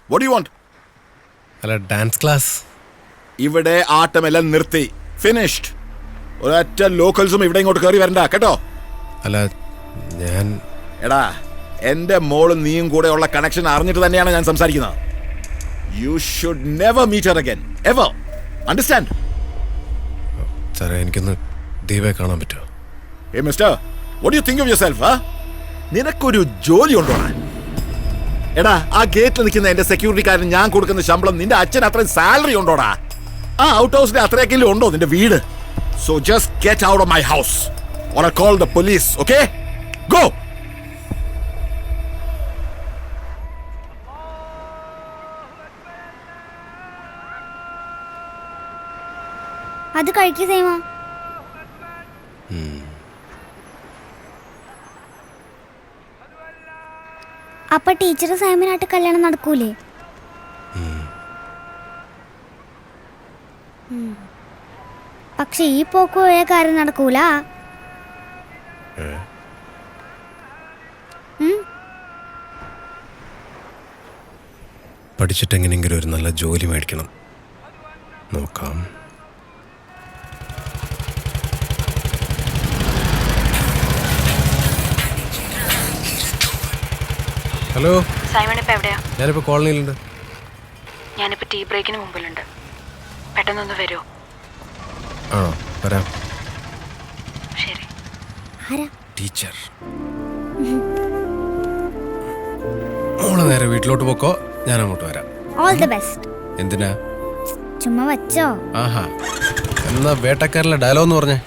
What do you want? അല്ല dance class. ഇവിടെ ആട്ടമെല്ലാം നിർത്തി. ഫിനിഷ്ഡ്. ഒരൊറ്റ ലോക്കൽസും ഇവിടെ ഇങ്ങോട്ട് കയറി വരണ്ട കേട്ടോ. അല്ല ഞാൻ എടാ, എന്റെ മോളും നീയും കൂടെ ഉള്ള കണക്ഷൻ അറിഞ്ഞിട്ട് തന്നെയാണ് ഞാൻ സംസാരിക്കുന്നത്. You should never meet her again ever. Understand? സാറേ എനിക്കൊന്ന് ദീപയെ കാണാൻ പറ്റുമോ? Hey mister, what do you think of yourself, huh? നിനക്കൊരു ജോലി ഉണ്ടോ? എടാ, ആ ഗേറ്റിൽ നിൽക്കുന്ന എന്റെ സെക്യൂരിറ്റിക്കാരൻ ഞാൻ കൊടുക്കുന്ന ശമ്പളം നിന്റെ അച്ഛൻ അത്രയും സാലറി ഉണ്ടോടാ? ആ ഔട്ട് ഹൗസിന്റെ അത്രയൊക്കെങ്കിലും ഉണ്ടോ നിന്റെ വീട്? So just get out of my house or I call the police, okay? Go! അത് കഴിക്കൂ സൈമ. അപ്പൊ ടീച്ചർ സൈമനായിട്ട് കല്യാണം നടക്കൂലേ? പക്ഷെ ഈ പോക്ക് പോയ കാര്യം നടക്കൂല. പഠിച്ചിട്ട് എങ്ങനെയെങ്കിലും ഒരു നല്ല ജോലി മേടിക്കണം. നോക്കാം. ഹലോ സൈമൺ, ഇപ്പൊ എവിടെയാ? ഞാനിപ്പോ കോളനിയിലുണ്ട്. ഞാനിപ്പോ ടീ ബ്രേക്കിന് മുമ്പിലുണ്ട്. പെട്ടെന്നൊന്ന് വരുമോ? ആണോ? വരാം. ശരി. ടീച്ചർ മോള് നേരെ വീട്ടിലോട്ട് പോക്കോ, ഞാൻ അങ്ങോട്ട് വരാം. All the best. എന്തിനാ? ചുമ്മാ വച്ചോ. ആഹാ, എന്നാ വേട്ടക്കാരന്റെ ഡയലോഗ് എന്ന് പറഞ്ഞേ.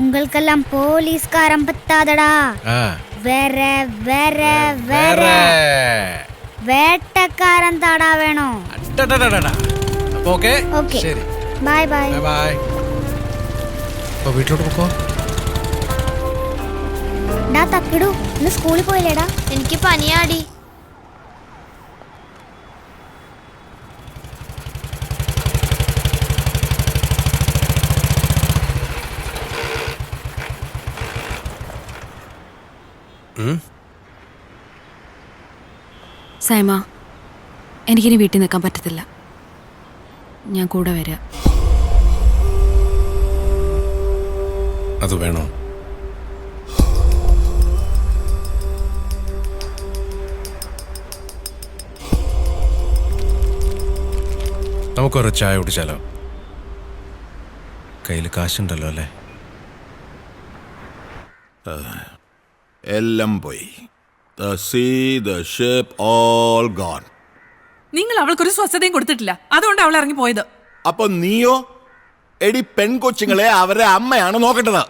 ഉങ്ങൾക്കെല്ലാം പോലീസുകാരൻ പറ്റാതടാ. ആ, വേറെ വേറെ വേറെ വേട്ടക്കാരൻ താടാ വേണോ? അപ്പൊ ഓക്കേ. ഓക്കേ, ശരി, ബൈ ബൈ. Bye bye. അപ്പൊ വീട്ടിലോട്ട് പോക്കോ. ഡാ തക്കിടു, ഇന്ന് സ്കൂളിൽ പോയില്ലേടാ? എനിക്ക് പനിയാടി. സൈമ, എനിക്കിനി വീട്ടിൽ നിൽക്കാൻ പറ്റത്തില്ല. ഞാൻ കൂടെ വരാം. അത് വേണോ? നമുക്കൊരു ചായ കുടിച്ചാലോ? കയ്യിൽ കാശുണ്ടല്ലോ അല്ലേ? എല്ലാം പോയി. The sea, the ship, all gone. നിങ്ങൾ അവൾക്കൊരു സ്വസ്ഥതയും കൊടുത്തിട്ടില്ല, അതുകൊണ്ട് അവൾ ഇറങ്ങി പോയത്. അപ്പൊ നീയോ? എടി പെൺകൊച്ചുങ്ങളെ അവരെ അമ്മയാണ് നോക്കേണ്ടത്.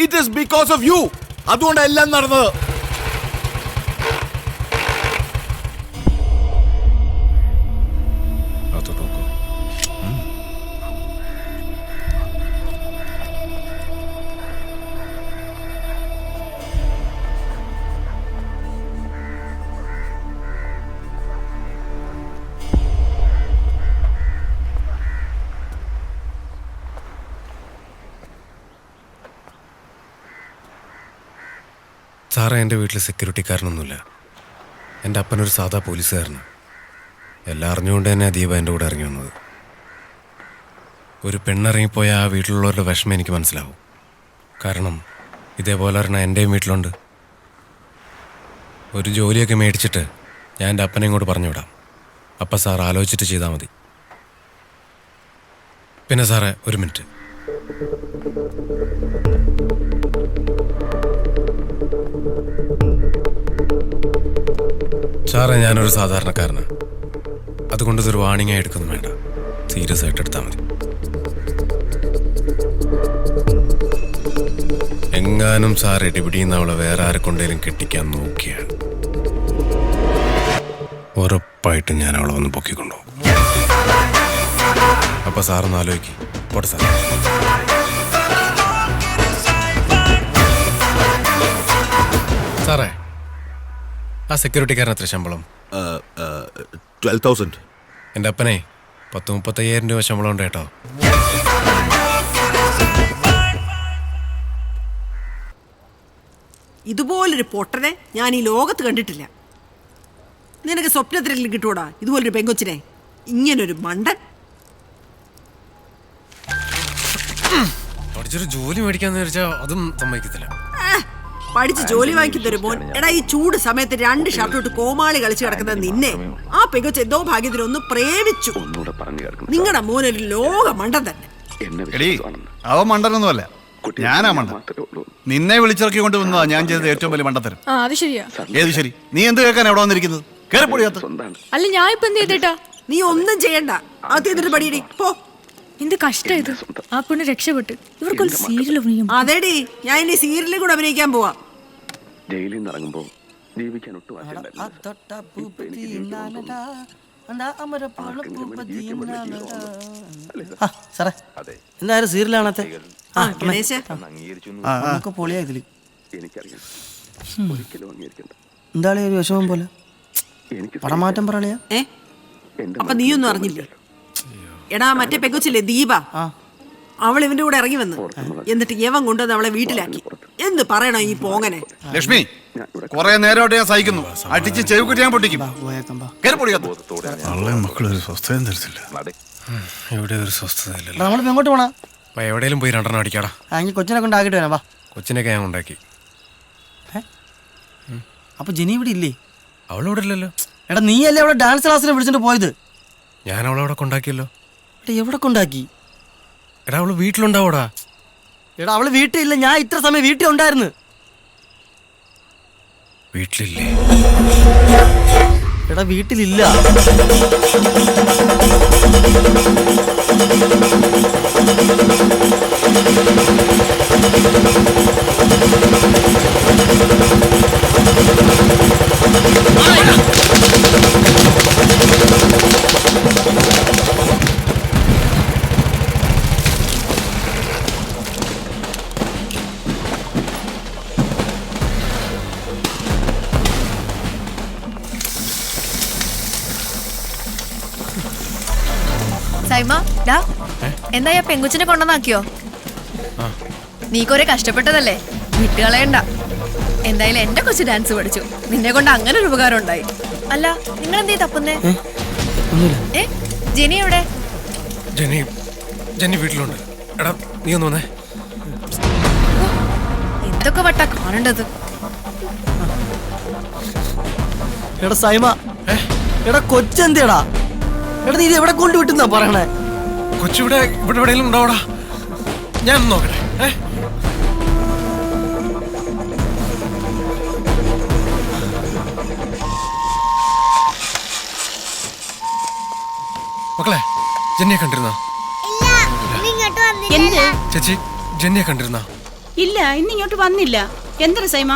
It is because of you. അതുകൊണ്ട് എല്ലാം നടന്നത്. സാറേ, എൻ്റെ വീട്ടിൽ സെക്യൂരിറ്റിക്കാരനൊന്നുമില്ല. എൻ്റെ അപ്പനൊരു സാധാ പോലീസുകാരനാണ്. എല്ലാം അറിഞ്ഞുകൊണ്ട് തന്നെ ദീപ എൻ്റെ കൂടെ ഇറങ്ങി വന്നത്. ഒരു പെണ്ണിറങ്ങിപ്പോയ ആ വീട്ടിലുള്ളവരുടെ വിഷമം എനിക്ക് മനസ്സിലാവും. കാരണം ഇതേപോലെ ഒരെണ്ണം എൻ്റെയും വീട്ടിലുണ്ട്. ഒരു ജോലിയൊക്കെ മേടിച്ചിട്ട് ഞാൻ എൻ്റെ അപ്പനെ ഇങ്ങോട്ട് പറഞ്ഞു വിടാം. അപ്പം സാർ ആലോചിച്ചിട്ട് ചെയ്താൽ മതി. പിന്നെ സാറേ, ഒരു മിനിറ്റ്. സാറേ, ഞാനൊരു സാധാരണക്കാരനാണ്. അതുകൊണ്ട് ഇതൊരു വാണിംഗ് ആയി എടുക്കൊന്നും വേണ്ട. സീരിയസ് ആയിട്ട് എടുത്താൽ മതി. എങ്ങാനും സാർ ഇടിപിടിയുന്ന അവളെ വേറെ ആരെക്കൊണ്ടേലും കെട്ടിക്കാൻ നോക്കിയാണ്, ഉറപ്പായിട്ടും ഞാൻ അവളെ ഒന്ന് പൊക്കിക്കൊണ്ടുപോകും. അപ്പൊ സാറൊന്ന് ആലോചിക്കും. പോട്ടെ സാർ. സാറേ, ആ സെക്യൂരിറ്റിക്കാരൻ എത്ര ശമ്പളം? 12,000. എൻ്റെ അപ്പനെ 30-35,000 രൂപ ശമ്പളം ഉണ്ട് കേട്ടോ. ഇതുപോലൊരു പൊട്ടനെ ഞാൻ ഈ ലോകത്ത് കണ്ടിട്ടില്ല. നിനക്ക് സ്വപ്നത്തിലെങ്കിലും കിട്ടൂടാ ഇതുപോലൊരു പെങ്കൊച്ചിനെ, ഇങ്ങനൊരു മണ്ടൻ. പഠിച്ചൊരു ജോലി മേടിക്കാന്ന് വിചാരിച്ചാൽ അതും സമ്മതിക്കത്തില്ല. പഠിച്ച് ജോലി വാങ്ങിക്കുന്നൊരു മോൻ. എടാ, ഈ ചൂട് സമയത്ത് 2 ഷർട്ട് ഇട്ട് കോമാളി കളിച്ച് കിടക്കുന്ന നിന്നെ ആ പെങ്കൊച്ച് എന്തോ ഭാഗ്യത്തിനൊന്ന് പ്രേമിച്ചു. നിങ്ങളുടെ മോനൊരു ലോക മണ്ടൻ തന്നെ. എടീ, അവൻ മണ്ടനൊന്നുമല്ല, ഞാനാ മണ്ടൻ. നിന്നെ വിളിച്ചിറക്കി കൊണ്ട് വന്നതാ ഞാൻ ചെയ്തത് ഏറ്റവും വലിയ മണ്ടത്തരം. അത് ശരിയാ. ഏത് ശരി? നീ എന്ത് കേൾക്കാൻ എവിടെ വന്നിരിക്കുന്നത്? കേറിപ്പൊടിയാത്ത. അല്ല ഞാൻ ഇപ്പൊ എന്ത് ചെയ്തിട്ടാ? നീ ഒന്നും ചെയ്യണ്ട, അത് ചെയ്തിട്ട് പടിയടി പോ. എന്ത് കഷ്ടം ഇത്. ആ പെണ്ണ് രക്ഷപ്പെട്ട് ഇവർക്കൊരു സീരിയൽ അഭിനയം. അതേടി, ഞാൻ ഇനി സീരിയലിൽ കൂടെ അഭിനയിക്കാൻ പോവാ. ജയിലിൽ നിന്ന് ഇറങ്ങുമ്പോ ജീവിക്കാൻ ഒട്ടും സാറേ, എന്തായാലും സീരിയലാണത്തെ ഗണേശ, പൊളിയാ ഇതില്. എനിക്കറിയാം, ഒരിക്കലും അംഗീകരിക്കണ്ട. എന്താളെ ഒരു വിഷമം പോലെ പടമാറ്റം പറയാ. അപ്പൊ നീയൊന്നും അറിഞ്ഞില്ലേ? എടാ, മറ്റേ പെങ്കൊച്ചില്ലേ ദീപ, അവൾ ഇവന്റെ കൂടെ ഇറങ്ങി വന്ന് എന്നിട്ട് യവൻ കൊണ്ടുവന്ന് അവളെ വീട്ടിലാക്കി. എന്ത് പറയണോ ഈ പോങ്ങനെ? ലക്ഷ്മി, കുറെ നേരമായിട്ട് ഞാൻ സഹിക്കുന്നു. അടിച്ച് ചെവിക്കുറ്റി ഞാൻ പൊട്ടിക്കും. മക്കളൊരു സ്വസ്ഥയും തരത്തില്ല. ഇവിടെ ഒരു സ്വസ്ഥതയില്ലല്ലോ. നമ്മളിപ്പോ എങ്ങോട്ട് പോണാ? അപ്പൊ എവിടെയെങ്കിലും പോയി 2 അടിക്കാടാ. അങ്ങനെ കൊച്ചിനെ കൊണ്ടാക്കിട്ട് വരാം. വാ. കൊച്ചിനൊക്കെ ഞാൻ ഉണ്ടാക്കി. അപ്പൊ ജെനി ഇവിടെ ഇല്ലേ? അവളിവിടെ ഇല്ലല്ലോ. എടാ, നീ അല്ലേ അവിടെ ഡാൻസ് ക്ലാസ്സിന് വിളിച്ചിട്ട് പോയത്? ഞാൻ അവളവിടെ കൊണ്ടാക്കിയല്ലോ. എടാ, എവിടെ കൊണ്ടാക്കി? എടാ, അവള് വീട്ടിലുണ്ടാവോടാ. എടാ, അവള് വീട്ടിലില്ല. ഞാൻ ഇത്ര സമയം വീട്ടിൽ ഉണ്ടായിരുന്നു. വീട്ടിലില്ലേ? എടാ, വീട്ടിലില്ല. സൈമ, ഡാ, എന്താ പെങ്കുച്ചിനെ കൊണ്ടുവന്നാക്കിയോ? നീ കൊറേ കഷ്ടപ്പെട്ടതല്ലേ, വിട്ടുകളയണ്ട. എന്തായാലും എന്റെ കൊച്ചു ഡാൻസ് പഠിച്ചു. നിന്നെ കൊണ്ട് അങ്ങനെ ഒരു ഉപകാരം ഉണ്ടായി. അല്ല, നിങ്ങൾ എന്തേ തപ്പുന്നേ? ജെനി എവിടെ? ജെനി വീട്ടിലുണ്ട്. എടാ, നീ ഒന്ന് വന്നേ. എന്തൊക്കെ വട്ടാ കാണേണ്ടത്. എടാ സൈമ, എടാ കൊച്ചെന്തേടാ? എടാ, നീ ഇത് എവിടെ കൊണ്ടുവിട്ടുന്നാ പറയണേ? കൊച്ചിവിടെ ഇവിടെ എവിടെയെങ്കിലും ഉണ്ടാവടാ. ഞാൻ നോക്കട്ടെ. മക്കളെ, ജെന്നിയെ കണ്ടിരുന്ന? ചേച്ചി, ജെന്നിയെ കണ്ടിരുന്ന? ഇല്ല, ഇന്ന് ഇങ്ങോട്ട് വന്നില്ല. എന്താ സൈമ?